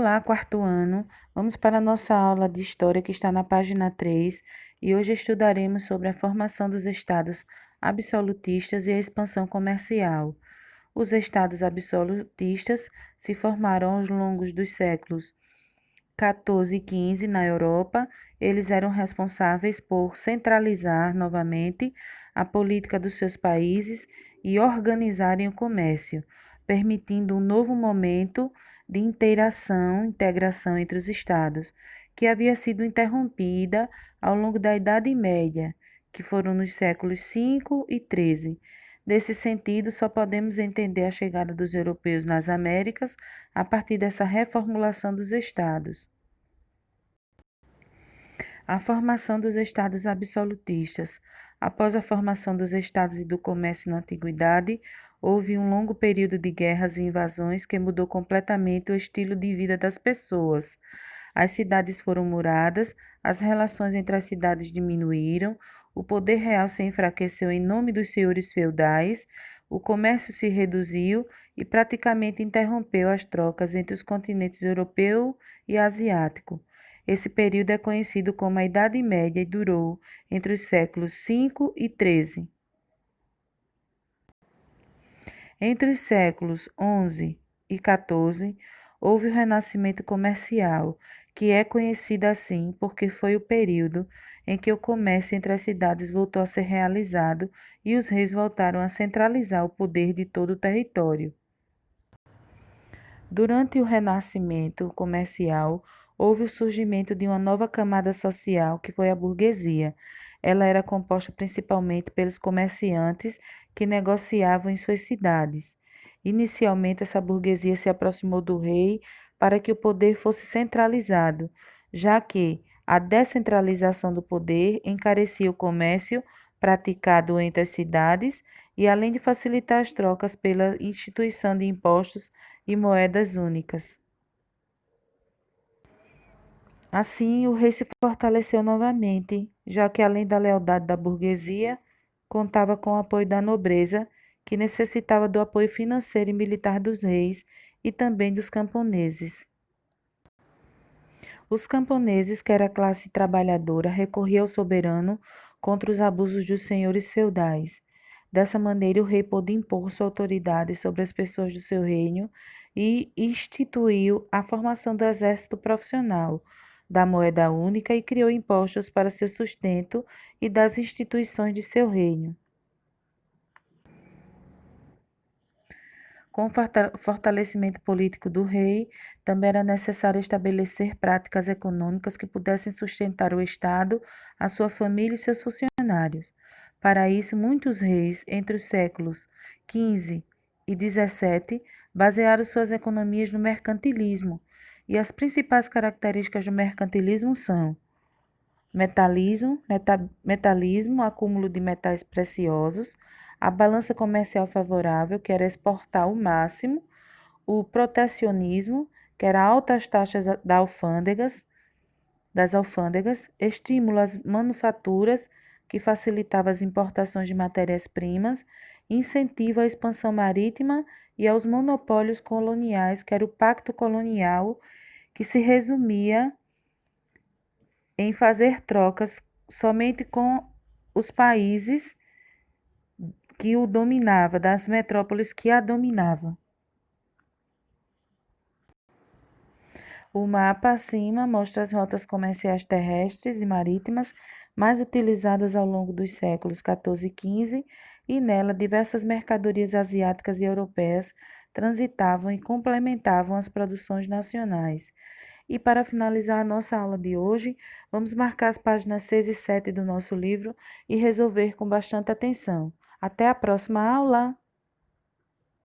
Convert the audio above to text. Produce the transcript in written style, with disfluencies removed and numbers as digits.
Olá, quarto ano. Vamos para a nossa aula de história que está na página 3 e hoje estudaremos sobre a formação dos estados absolutistas e a expansão comercial. Os estados absolutistas se formaram ao longo dos séculos 14 e 15 na Europa. Eles eram responsáveis por centralizar novamente a política dos seus países e organizarem o comércio, permitindo um novo momento de integração entre os estados, que havia sido interrompida ao longo da Idade Média, que foram nos séculos 5 e 13. Nesse sentido, só podemos entender a chegada dos europeus nas Américas a partir dessa reformulação dos estados. A formação dos estados absolutistas. Após a formação dos estados e do comércio na antiguidade, houve um longo período de guerras e invasões que mudou completamente o estilo de vida das pessoas. As cidades foram muradas, as relações entre as cidades diminuíram, o poder real se enfraqueceu em nome dos senhores feudais, o comércio se reduziu e praticamente interrompeu as trocas entre os continentes europeu e asiático. Esse período é conhecido como a Idade Média e durou entre os séculos 5 e 13. Entre os séculos 11 e 14, houve o Renascimento Comercial, que é conhecido assim porque foi o período em que o comércio entre as cidades voltou a ser realizado e os reis voltaram a centralizar o poder de todo o território. Durante o Renascimento Comercial, houve o surgimento de uma nova camada social, que foi a burguesia. Ela era composta principalmente pelos comerciantes que negociavam em suas cidades. Inicialmente, essa burguesia se aproximou do rei para que o poder fosse centralizado, já que a descentralização do poder encarecia o comércio praticado entre as cidades e, além de facilitar as trocas pela instituição de impostos e moedas únicas. Assim, o rei se fortaleceu novamente, já que, além da lealdade da burguesia, contava com o apoio da nobreza, que necessitava do apoio financeiro e militar dos reis e também dos camponeses. Os camponeses, que era a classe trabalhadora, recorriam ao soberano contra os abusos dos senhores feudais. Dessa maneira, o rei pôde impor sua autoridade sobre as pessoas do seu reino e instituiu a formação do exército profissional, da moeda única e criou impostos para seu sustento e das instituições de seu reino. Com o fortalecimento político do rei, também era necessário estabelecer práticas econômicas que pudessem sustentar o Estado, a sua família e seus funcionários. Para isso, muitos reis, entre os séculos XV e XVII, basearam suas economias no mercantilismo, e as principais características do mercantilismo são metalismo, acúmulo de metais preciosos, a balança comercial favorável, que era exportar o máximo, o protecionismo, que era altas taxas das alfândegas, estímulo às manufaturas, que facilitava as importações de matérias-primas, incentivo à expansão marítima e aos monopólios coloniais, que era o pacto colonial, que se resumia em fazer trocas somente com os países que o dominava, das metrópoles que a dominavam. O mapa acima mostra as rotas comerciais terrestres e marítimas mais utilizadas ao longo dos séculos 14 e 15, e nela diversas mercadorias asiáticas e europeias transitavam e complementavam as produções nacionais. E para finalizar a nossa aula de hoje, vamos marcar as páginas 6 e 7 do nosso livro e resolver com bastante atenção. Até a próxima aula!